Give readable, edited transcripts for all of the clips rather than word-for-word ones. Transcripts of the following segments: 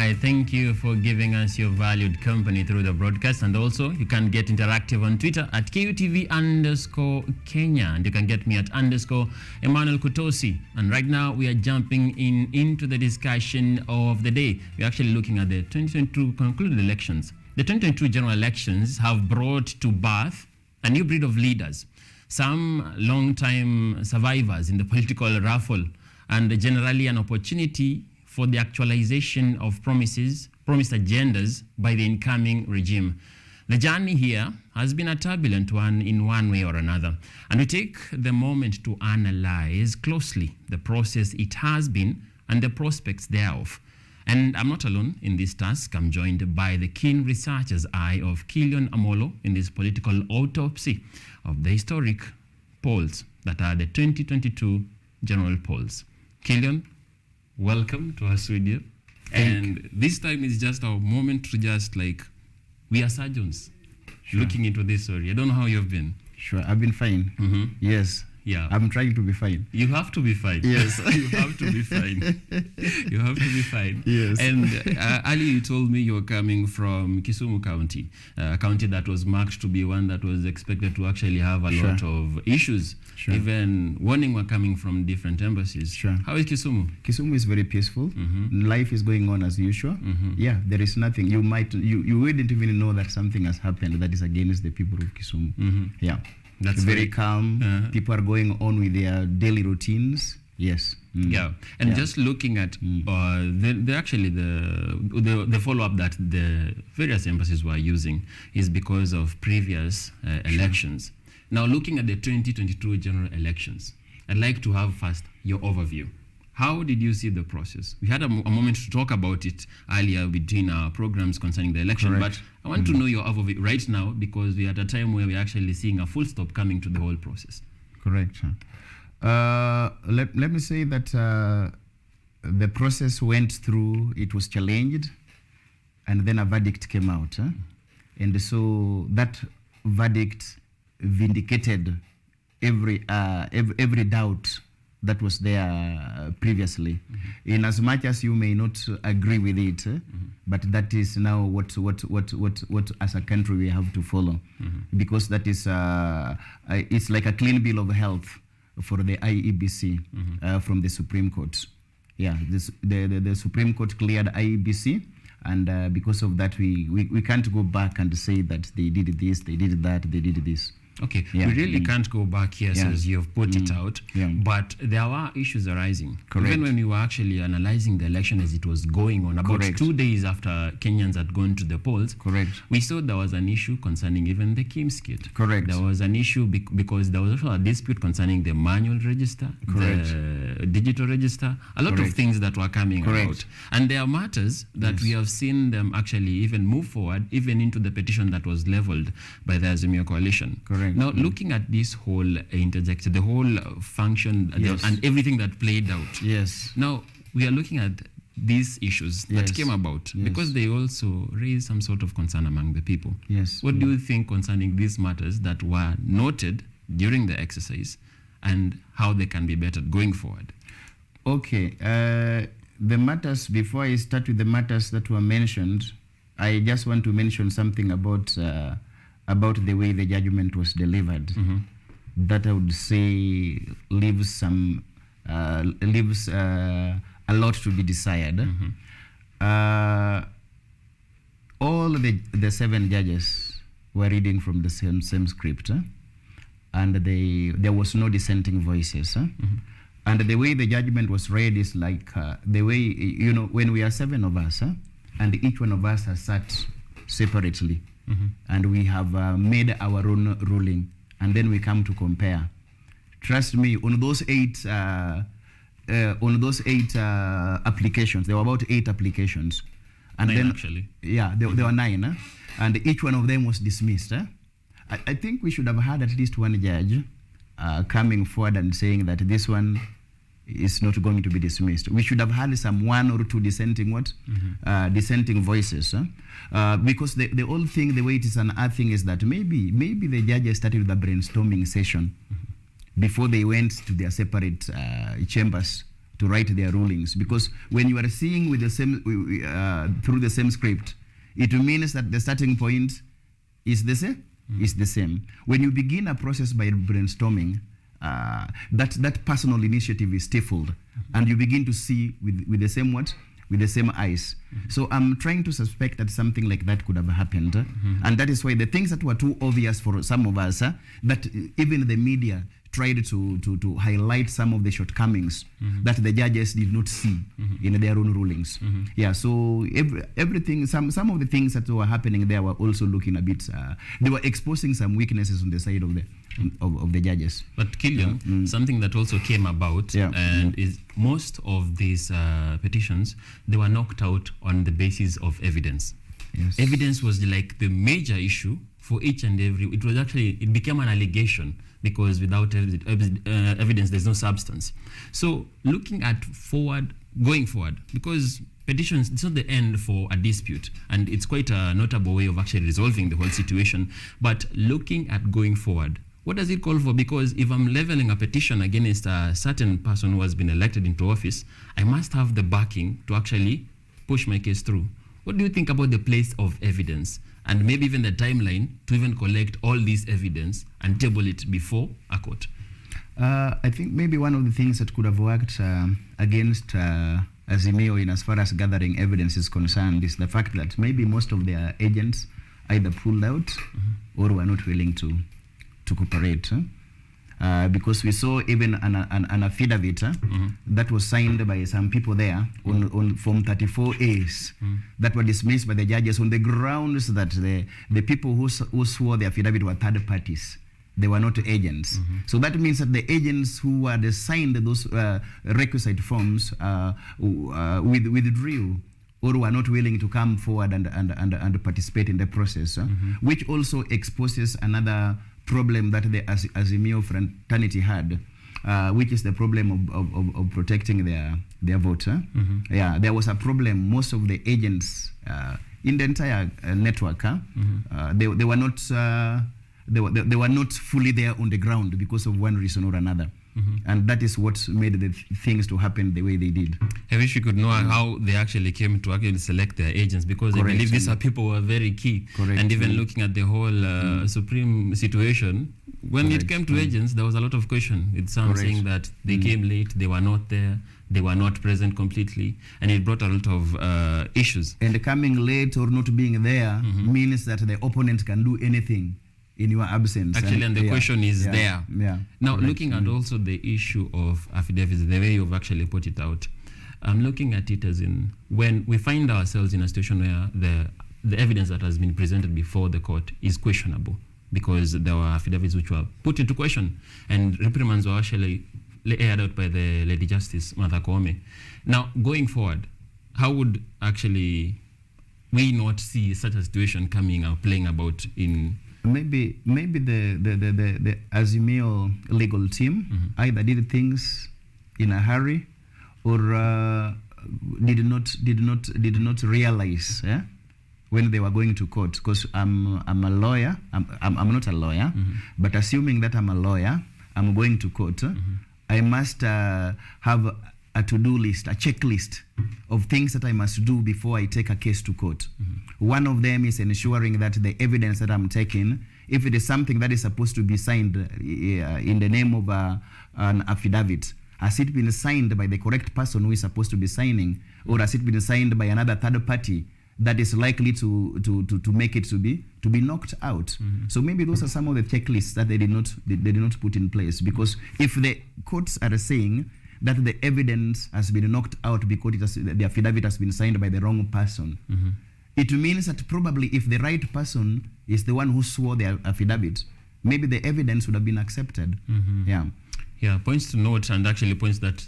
right. Thank you for giving us your valued company through the broadcast. And also, you can get interactive on Twitter at KUTV_Kenya. And you can get me at _Emmanuel Kutosi. And right now, we are jumping into the discussion of the day. We're actually looking at the 2022 concluded elections. The 2022 general elections have brought to birth a new breed of leaders. Some long-time survivors in the political raffle, and generally an opportunity for the actualization of promised agendas by the incoming regime. The journey here has been a turbulent one in one way or another, and we take the moment to analyze closely the process it has been and the prospects thereof. And I'm not alone in this task. I'm joined by the keen researcher's eye of Killion Amollo in this political autopsy of the historic polls that are the 2022 general polls. Killion, welcome to our studio. And this time is just our moment to just we are surgeons looking into this story. I don't know how you've been. Sure, I've been fine. Yes. Yeah. I'm trying to be fine. You have to be fine. Yes. You have to be fine. You have to be fine. Yes. And Ali, you told me you're coming from Kisumu County, a county that was marked to be one that was expected to actually have a lot of issues. Sure. Even warning were coming from different embassies. Sure. How is Kisumu? Kisumu is very peaceful. Life is going on as usual. Yeah, there is nothing. You wouldn't even know that something has happened that is against the people of Kisumu. Yeah. That's very calm. People are going on with their daily routines. Yes. Yeah, and just looking at the follow-up that the various embassies were using is because of previous elections. Now, looking at the 2022 general elections, I'd like to have first your overview. How did you see the process? We had a moment to talk about it earlier between our programs concerning the election, but I want to know your overview right now because we're at a time where we're actually seeing a full stop coming to the whole process. Correct. Let me say that the process went through, it was challenged, and then a verdict came out. And so that verdict vindicated every doubt that was there previously. In as much as you may not agree with it, but that is now what as a country we have to follow, because that is it's like a clean bill of health for the IEBC from the Supreme Court. Yeah, the Supreme Court cleared IEBC, and because of that, we can't go back and say that they did this, they did that, they did this. Okay, we really can't go back here as you've put it out, but there were issues arising. Correct. Even when we were actually analyzing the election as it was going on, about 2 days after Kenyans had gone to the polls, we saw there was an issue concerning even the KIMS kit. Correct. There was an issue because there was also a dispute concerning the manual register, the digital register, a lot of things that were coming out. And there are matters that we have seen them actually even move forward, even into the petition that was leveled by the Azimio coalition. Correct. Now, looking at this whole interjection, the whole function and everything that played out. Yes. Now, we are looking at these issues that came about because they also raised some sort of concern among the people. Yes. What do you think concerning these matters that were noted during the exercise and how they can be bettered going forward? Okay. The matters, before I start with the matters that were mentioned, I just want to mention something about the way the judgment was delivered. That I would say leaves a lot to be desired. All the 7 judges were reading from the same script, and there was no dissenting voices. And the way the judgment was read is like the way, when we are 7 of us, and each one of us has sat separately, and we have made our own ruling, and then we come to compare. Trust me, on those 8 applications, there were about 8 applications, and 9 then actually. Yeah, there were 9, and each one of them was dismissed. I think we should have had at least one judge coming forward and saying that this one is not going to be dismissed. We should have had some 1 or 2 dissenting dissenting voices, because the whole thing, the way it is unearthing is that maybe the judges started with a brainstorming session before they went to their separate chambers to write their rulings, because when you are seeing with the same through the same script, it means that the starting point is the same. Is the same. When you begin a process by brainstorming, that personal initiative is stifled, and you begin to see with the same what? With the same eyes. So I'm trying to suspect that something like that could have happened. And that is why the things that were too obvious for some of us, that even the media tried to highlight some of the shortcomings that the judges did not see in their own rulings. Yeah, so everything, some of the things that were happening there were also looking a bit, they were exposing some weaknesses on the side of the judges. But Killion, something that also came about, and is most of these petitions, they were knocked out on the basis of evidence. Yes. Evidence was like the major issue for each and every. It became an allegation, because without evidence, there's no substance. So looking at going forward, because petitions, it's not the end for a dispute, and it's quite a notable way of actually resolving the whole situation. But looking at going forward, what does it call for? Because if I'm leveling a petition against a certain person who has been elected into office, I must have the backing to actually push my case through. What do you think about the place of evidence, and maybe even the timeline to even collect all this evidence and table it before a court? I think maybe one of the things that could have worked against Azimio in as far as gathering evidence is concerned is the fact that maybe most of their agents either pulled out or were not willing to cooperate. Because we saw even an affidavit that was signed by some people there on Form 34As that were dismissed by the judges on the grounds that the people who swore the affidavit were third parties. They were not agents. So that means that the agents who had signed those requisite forms withdrew or were not willing to come forward and participate in the process, which also exposes another problem that the Azimio fraternity had, which is the problem of protecting their vote. Yeah, there was a problem. Most of the agents in the entire network, they were not they were not fully there on the ground because of one reason or another. And that is what made the things to happen the way they did. I wish we could know how they actually came to actually select their agents, because I believe these are people who are very key. And even looking at the whole Supreme situation, when it came to agents, there was a lot of question. It's some saying that they came late, they were not there, they were not present completely, and it brought a lot of issues. And coming late or not being there means that the opponent can do anything in your absence. Actually, and the question is there. Now, looking at also the issue of affidavits, the way you've actually put it out, I'm looking at it as in when we find ourselves in a situation where the evidence that has been presented before the court is questionable, because there were affidavits which were put into question, and reprimands were actually aired out by the Lady Justice Martha Koome. Now, going forward, how would actually we not see such a situation coming or playing about in? Maybe the Azimio legal team either did things in a hurry or did not realize when they were going to court. Because I'm a lawyer. I'm not a lawyer, but assuming that I'm a lawyer, I'm going to court. I must have a to-do list, a checklist of things that I must do before I take a case to court. One of them is ensuring that the evidence that I'm taking, if it is something that is supposed to be signed in the name of an affidavit, has it been signed by the correct person who is supposed to be signing, or has it been signed by another third party that is likely to make it to be knocked out? So maybe those are some of the checklists that they did not put in place, because if the courts are saying that the evidence has been knocked out because the affidavit has been signed by the wrong person, it means that probably if the right person is the one who swore the affidavit, maybe the evidence would have been accepted. Yeah, points to note, and actually points that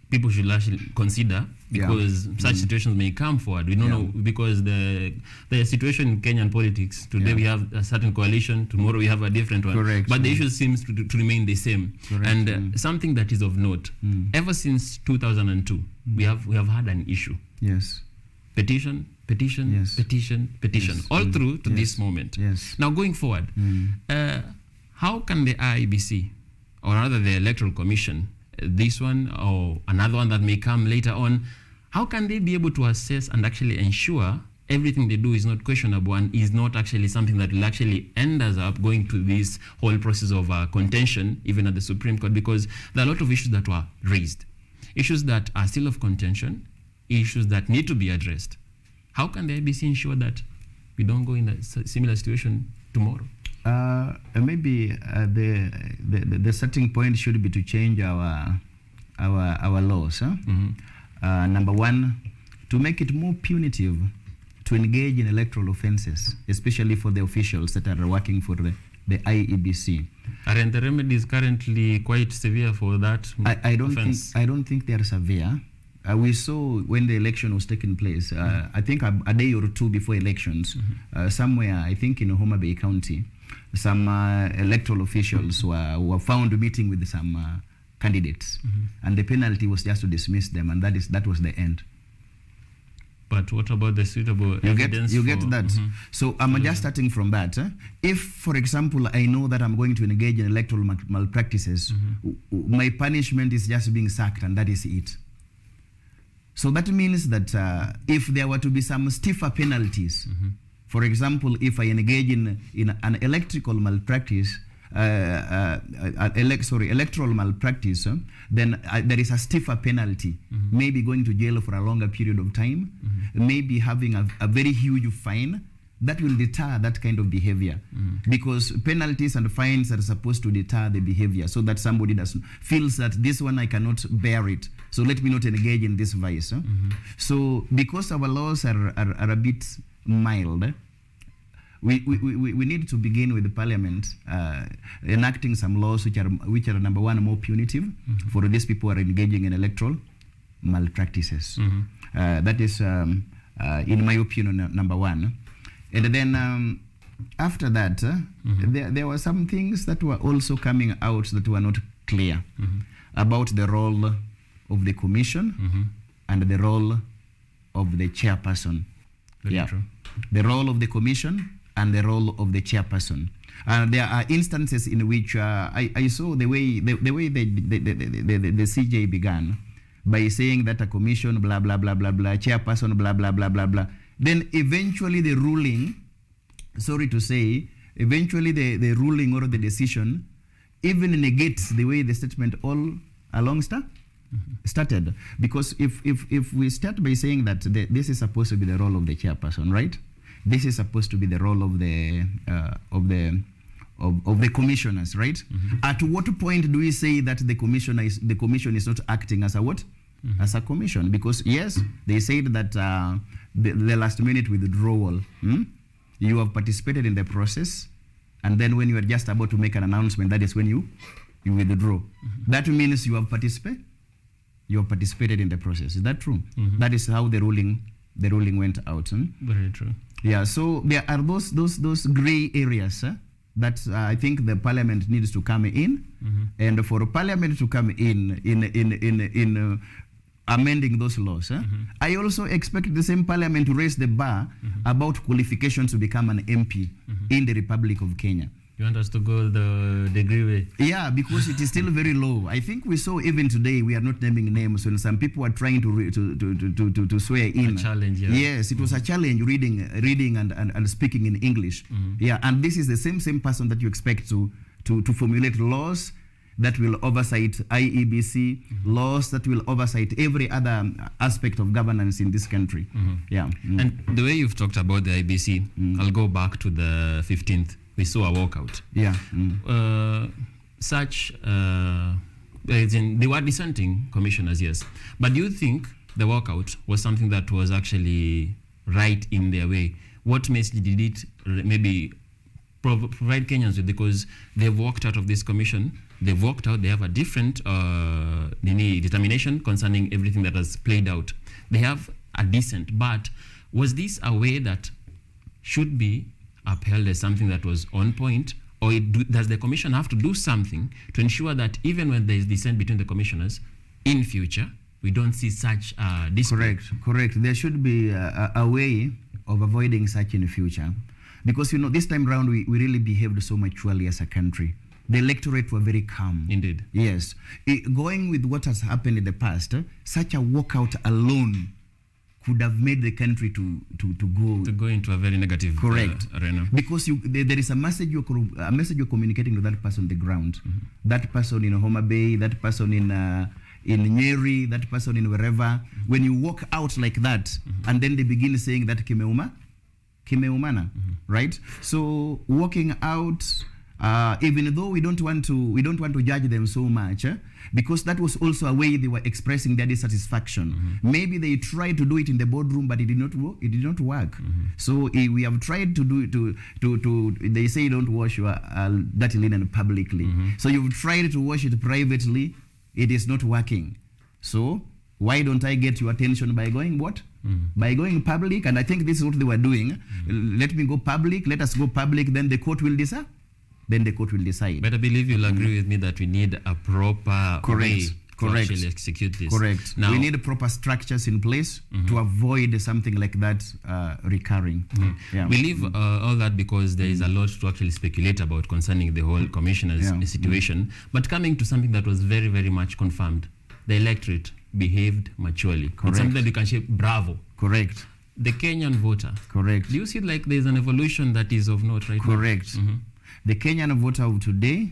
people should actually consider, because such situations may come forward. We don't know, because the situation in Kenyan politics, today we have a certain coalition, tomorrow we have a different one. But the issue seems to remain the same. And something that is of note, ever since 2002, we have had an issue. Petition, all through to this moment. Now going forward, how can the IEBC, or rather the Electoral Commission, this one or another one that may come later on, how can they be able to assess and actually ensure everything they do is not questionable and is not actually something that will actually end us up going to this whole process of contention, even at the Supreme Court? Because there are a lot of issues that were raised, issues that are still of contention, issues that need to be addressed. How can the IBC ensure that we don't go in a similar situation tomorrow? Maybe the starting point should be to change our laws. Huh? Number one, to make it more punitive to engage in electoral offences, especially for the officials that are working for the IEBC. Aren't the remedies currently quite severe for that I offense? don't think they are severe. We saw when the election was taking place, I think a day or two before elections, somewhere, I think in Homa Bay County, some electoral officials were found meeting with some candidates, and the penalty was just to dismiss them, and that was the end. But what about the suitable evidence? You get that. So I'm just starting from that. If, for example, I know that I'm going to engage in electoral malpractices, my punishment is just being sacked, and that is it. So that means that if there were to be some stiffer penalties, for example, if I engage in an electoral malpractice, electoral malpractice, then there is a stiffer penalty, maybe going to jail for a longer period of time, maybe having a very huge fine. That will deter that kind of behavior, because penalties and fines are supposed to deter the behavior, so that somebody feels that this one I cannot bear it, so let me not engage in this vice. So because our laws are a bit mild, we need to begin with the Parliament enacting some laws which are number one, more punitive for these people who are engaging in electoral malpractices. That is, in my opinion, number one. And then after that, there were some things that were also coming out that were not clear about the role of the commission and the role of the chairperson. Very true. The role of the commission and the role of the chairperson. There are instances in which I saw the way the CJ began by saying that a commission, blah, blah, blah, blah, blah, chairperson, blah, blah, blah, blah, blah. Then eventually the ruling, sorry to say, eventually the ruling or the decision even negates the way the statement all along started. Because if we start by saying that this is supposed to be the role of the chairperson, right? This is supposed to be the role of the commissioners, right? At what point do we say that the commission is not acting as a what? As a commission? Because yes, they said that the last minute withdrawal, you have participated in the process, and then when you are just about to make an announcement, that is when you withdraw. That means you have participated in the process. Is that true? That is how the ruling went out. Very true. Yeah, so there are those gray areas that I think the Parliament needs to come in, and for Parliament to come in amending those laws. I also expect the same Parliament to raise the bar about qualifications to become an MP in the Republic of Kenya. You want us to go the degree way? Yeah, because it is still very low. I think we saw even today, we are not naming names, when some people are trying to swear in. A challenge, yeah. Yes, it was a challenge reading and speaking in English. Yeah, and this is the same person that you expect to formulate laws that will oversight IEBC, laws that will oversight every other aspect of governance in this country. Yeah. And the way you've talked about the IEBC, I'll go back to the 15th. We saw a walkout. Yeah. They were dissenting commissioners, yes. But do you think the walkout was something that was actually right in their way? What message did it maybe provide Kenyans with? Because they've walked out of this commission, they've walked out, they have a different determination concerning everything that has played out. They have a dissent, but was this a way that should be upheld as something that was on point, or does the commission have to do something to ensure that even when there is dissent between the commissioners, in future, we don't see such display? Correct. There should be a way of avoiding such in the future. Because, this time around, we really behaved so maturely as a country. the electorate were very calm. Indeed. Yes. Going with what has happened in the past, such a walkout alone could have made the country to go into a very negative arena. Because there is a message you're communicating to that person on the ground. That person in Homa Bay, that person in Nyeri, that person in wherever. When you walk out like that, and then they begin saying that kimeumana, right? So walking out, even though we don't want to judge them so much, because that was also a way they were expressing their dissatisfaction. Maybe they tried to do it in the boardroom, but it did not work. So we have tried to do it they say don't wash your dirty linen publicly. So you've tried to wash it privately, it is not working. So why don't I get your attention by going what? By going public? And I think this is what they were doing. Let me go public, let us go public, then the court will decide. But I believe you'll agree with me that we need a proper way to actually execute this. Correct. Now, we need proper structures in place to avoid something like that recurring. Yeah. We leave all that because there is a lot to actually speculate about concerning the whole commissioner's situation. But coming to something that was very, very much confirmed, the electorate behaved maturely. Correct. It's something that you can say, bravo. Correct. The Kenyan voter. Correct. Do you see like there's an evolution that is of note right now? Correct. The Kenyan voter of today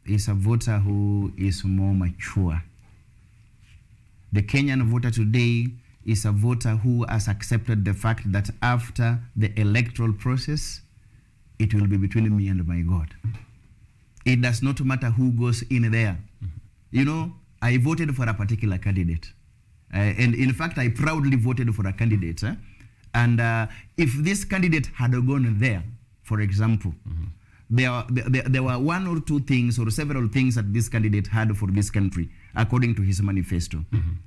is a voter who is more mature. The Kenyan voter today is a voter who has accepted the fact that after the electoral process, it will be between me and my God. It does not matter who goes in there. You know, I voted for a particular candidate. And in fact, I proudly voted for a candidate. And if this candidate had gone there, for example, there were one or two things or several things that this candidate had for this country, according to his manifesto,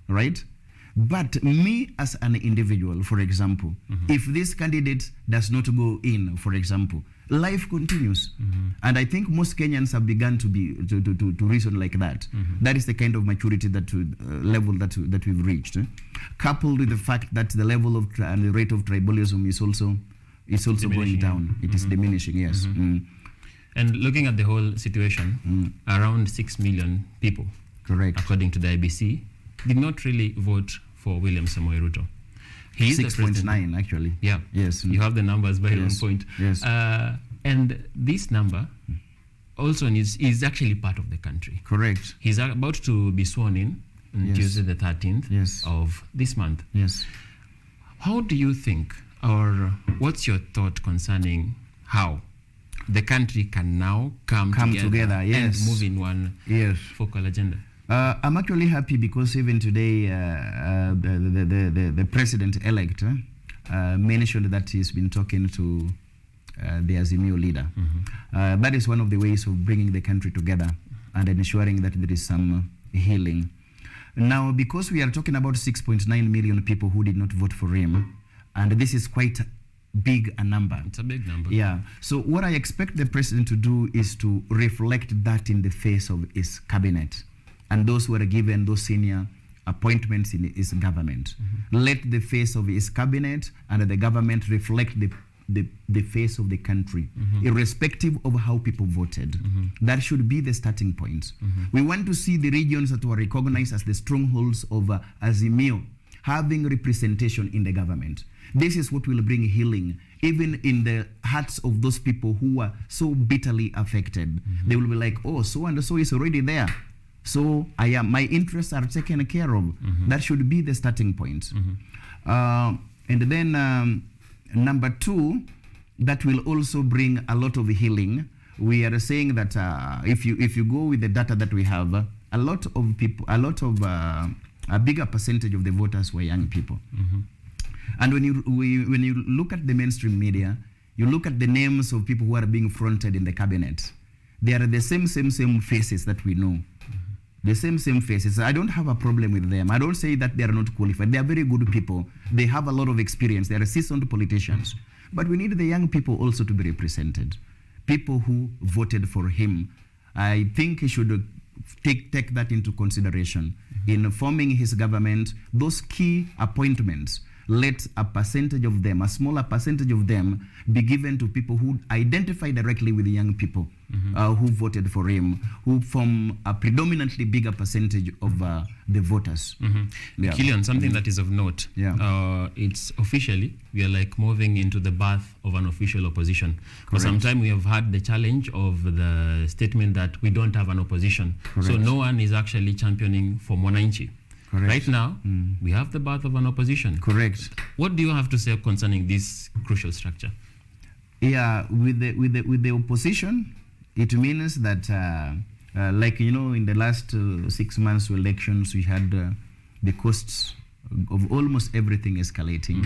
right? But me as an individual, for example, if this candidate does not go in, for example, life continues. And I think most Kenyans have begun to reason like that. That is the kind of maturity level that we've reached. Coupled with the fact that the level of and the rate of tribalism is also going down. It is diminishing, yes. And looking at the whole situation, around 6 million people, correct, according to the IBC, did not really vote for William Samoei Ruto. He is 6.9 actually. Yeah. Yes. You have the numbers by one point. Yes. And this number also is actually part of the country. Correct. He's about to be sworn in on Tuesday the 13th of this month. Yes. How do you think, or what's your thought concerning how the country can now come together and move in one focal agenda? I'm actually happy because even today the president-elect mentioned that he's been talking to the Azimio leader. That is one of the ways of bringing the country together and ensuring that there is some healing. Now, because we are talking about 6.9 million people who did not vote for him, and this is quite big a number. It's a big number. Yeah. So what I expect the president to do is to reflect that in the face of his cabinet and those who are given those senior appointments in his government. Let the face of his cabinet and the government reflect the face of the country, irrespective of how people voted. That should be the starting point. We want to see the regions that were recognized as the strongholds of Azimio having representation in the government. This is what will bring healing, even in the hearts of those people who are so bitterly affected. They will be like, oh, so and so is already there. So my interests are taken care of. That should be the starting point. And then number two, that will also bring a lot of healing. We are saying that if you go with the data that we have, a lot of people, a bigger percentage of the voters were young people. And when you look at the mainstream media, you look at the names of people who are being fronted in the cabinet. They are the same faces that we know. The same faces. I don't have a problem with them. I don't say that they are not qualified. They are very good people. They have a lot of experience. They are seasoned politicians. But we need the young people also to be represented. People who voted for him. I think he should take that into consideration in forming his government. Those key appointments let a percentage of them, a smaller percentage of them, be given to people who identify directly with the young people who voted for him, who form a predominantly bigger percentage of the voters. Killion, something that is of note, it's officially, we are like moving into the birth of an official opposition. For some time we have had the challenge of the statement that we don't have an opposition. So no one is actually championing for Mwananchi. Right now, we have the birth of an opposition. What do you have to say concerning this crucial structure? Yeah, with the opposition, it means that, like, you know, in the last 6 months of elections, we had the costs of almost everything escalating.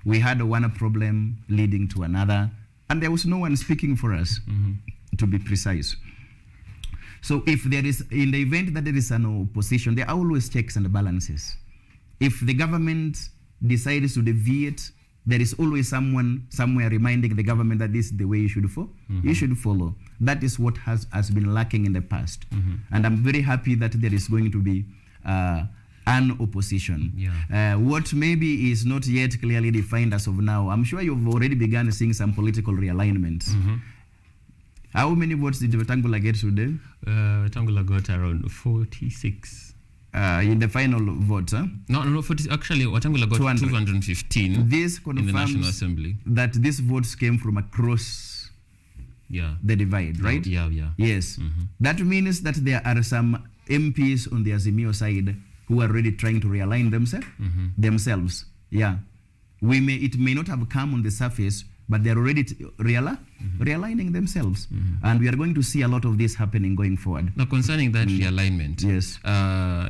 We had one problem leading to another, and there was no one speaking for us, to be precise. So if there is, in the event that there is an opposition, there are always checks and balances. If the government decides to deviate, there is always someone somewhere reminding the government that this is the way you should follow. You should follow. That is what has been lacking in the past. And I'm very happy that there is going to be an opposition. What maybe is not yet clearly defined as of now, I'm sure you've already begun seeing some political realignments. How many votes did Wetangula get today? Wetangula got around 46. In the final vote, huh? No, 40, actually, Wetangula got 215 this in the National Assembly. That these votes came from across the divide, right? Yes. That means that there are some MPs on the Azimio side who are already trying to realign themselves. It may not have come on the surface, but they're already realigning themselves. And we are going to see a lot of this happening going forward. Now, concerning that realignment,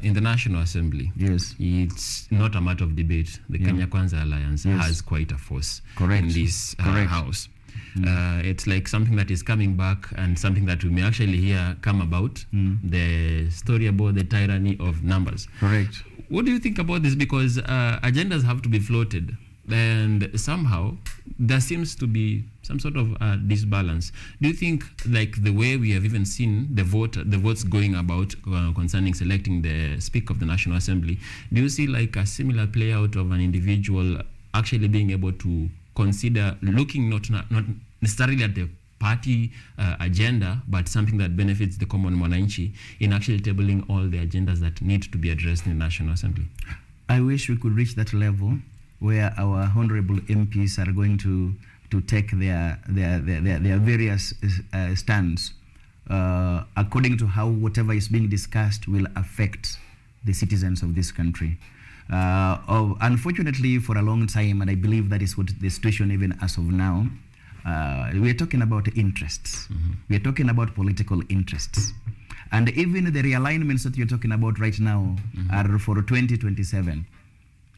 in the National Assembly, it's not a matter of debate. The Kenya Kwanza Alliance has quite a force in this house. It's like something that is coming back and something that we may actually hear come about, the story about the tyranny of numbers. What do you think about this? Because agendas have to be floated. And somehow there seems to be some sort of disbalance. Do you think, like the way we have even seen the votes going about concerning selecting the Speaker of the National Assembly, do you see like a similar play out of an individual actually being able to consider looking not necessarily at the party agenda, but something that benefits the common Mwananchi in actually tabling all the agendas that need to be addressed in the National Assembly? I wish we could reach that level where our honorable MPs are going to take their various stands according to how whatever is being discussed will affect the citizens of this country. Unfortunately, for a long time, and I believe that is what the situation even as of now, we are talking about interests. We are talking about political interests. And even the realignments that you're talking about right now are for 2027.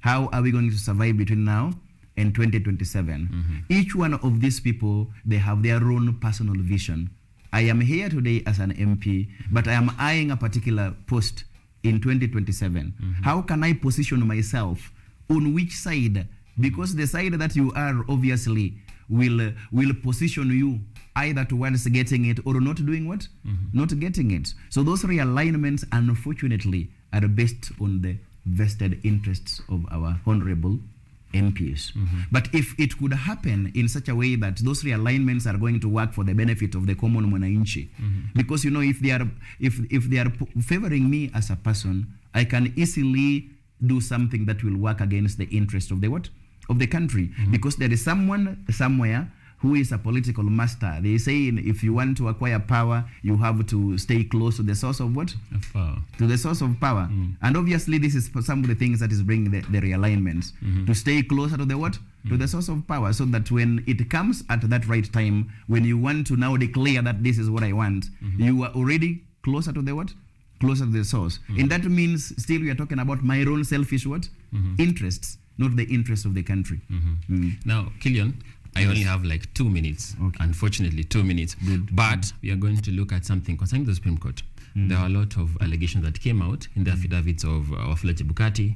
How are we going to survive between now and 2027? Each one of these people, they have their own personal vision. I am here today as an MP, but I am eyeing a particular post in 2027. How can I position myself on which side? Because the side that you are obviously will position you either towards getting it or not doing what? Not getting it. So those realignments, unfortunately, are based on the vested interests of our honorable MPs. But if it could happen in such a way that those realignments are going to work for the benefit of the common Mwananchi, because you know, if they are favoring me as a person, I can easily do something that will work against the interest of the what? Of the country. Because there is someone somewhere who is a political master. They say if you want to acquire power, you have to stay close to the source of what? Of power. To the source of power. And obviously this is some of the things that is bringing the realignments. To stay closer to the what? To the source of power, so that when it comes at that right time, when you want to now declare that this is what I want, you are already closer to the what? Closer to the source. And that means still we are talking about my own selfish what? Interests, not the interests of the country. Now, Killion, I only have like 2 minutes, unfortunately 2 minutes. But we are going to look at something concerning the Supreme Court. There are a lot of allegations that came out in the affidavits of Wafula Chebukati,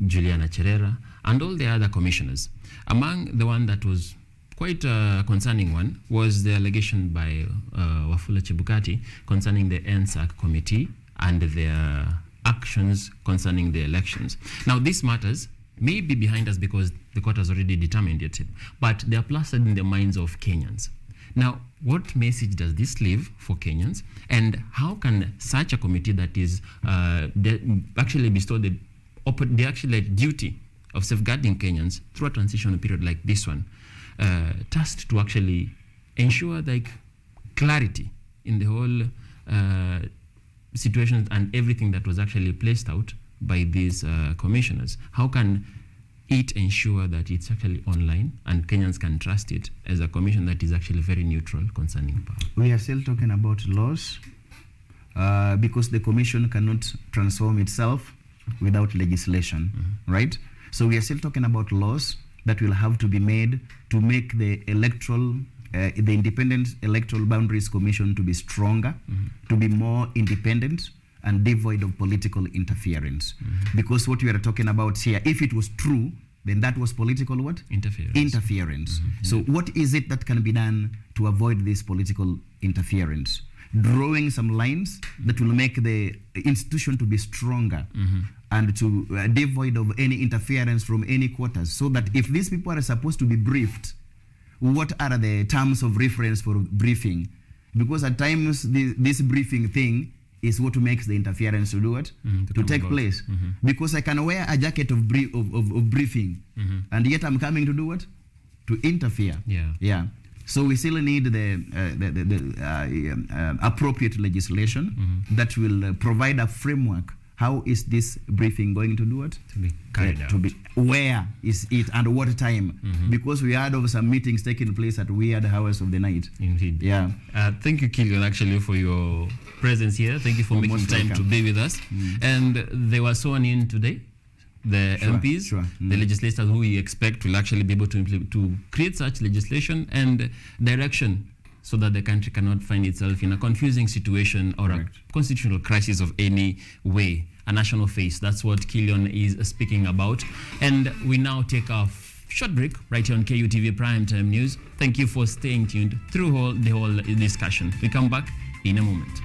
Juliana Cherera, and all the other commissioners. Among the one that was quite a concerning one was the allegation by Wafula Chebukati concerning the NSAC committee and their actions concerning the elections. Now, this matters may be behind us because the court has already determined it, but they are plastered in the minds of Kenyans. Now, what message does this leave for Kenyans, and how can such a committee that is actually bestow the actually duty of safeguarding Kenyans through a transitional period like this one, tasked to actually ensure like clarity in the whole situation and everything that was actually placed out by these commissioners? How can it ensure that it's actually online and Kenyans can trust it as a commission that is actually very neutral concerning power? We are still talking about laws because the commission cannot transform itself without legislation, right? So we are still talking about laws that will have to be made to make the electoral, the Independent Electoral Boundaries Commission to be stronger, to be more independent and devoid of political interference. Because what we are talking about here, if it was true, then that was political what? Interference. So what is it that can be done to avoid this political interference? Drawing some lines that will make the institution to be stronger and to devoid of any interference from any quarters, so that if these people are supposed to be briefed, what are the terms of reference for briefing? Because at times this briefing thing is what makes the interference to do it, to take place. Because I can wear a jacket of briefing, and yet I'm coming to do what? To interfere. Yeah. So we still need the appropriate legislation that will provide a framework. How is this briefing going to do it? To be carried out. Where is it and what time? Because we heard of some meetings taking place at weird hours of the night. Indeed. Yeah. Thank you, Killion, actually, for your presence here. Thank you for making time to be with us. And they were sworn in today. The MPs, the legislators who we expect will actually be able to create such legislation and direction so that the country cannot find itself in a confusing situation or a constitutional crisis of any way, a national face. That's what Killion is speaking about. And we now take a short break right here on KUTV Primetime News. Thank you for staying tuned through the whole discussion. We come back in a moment.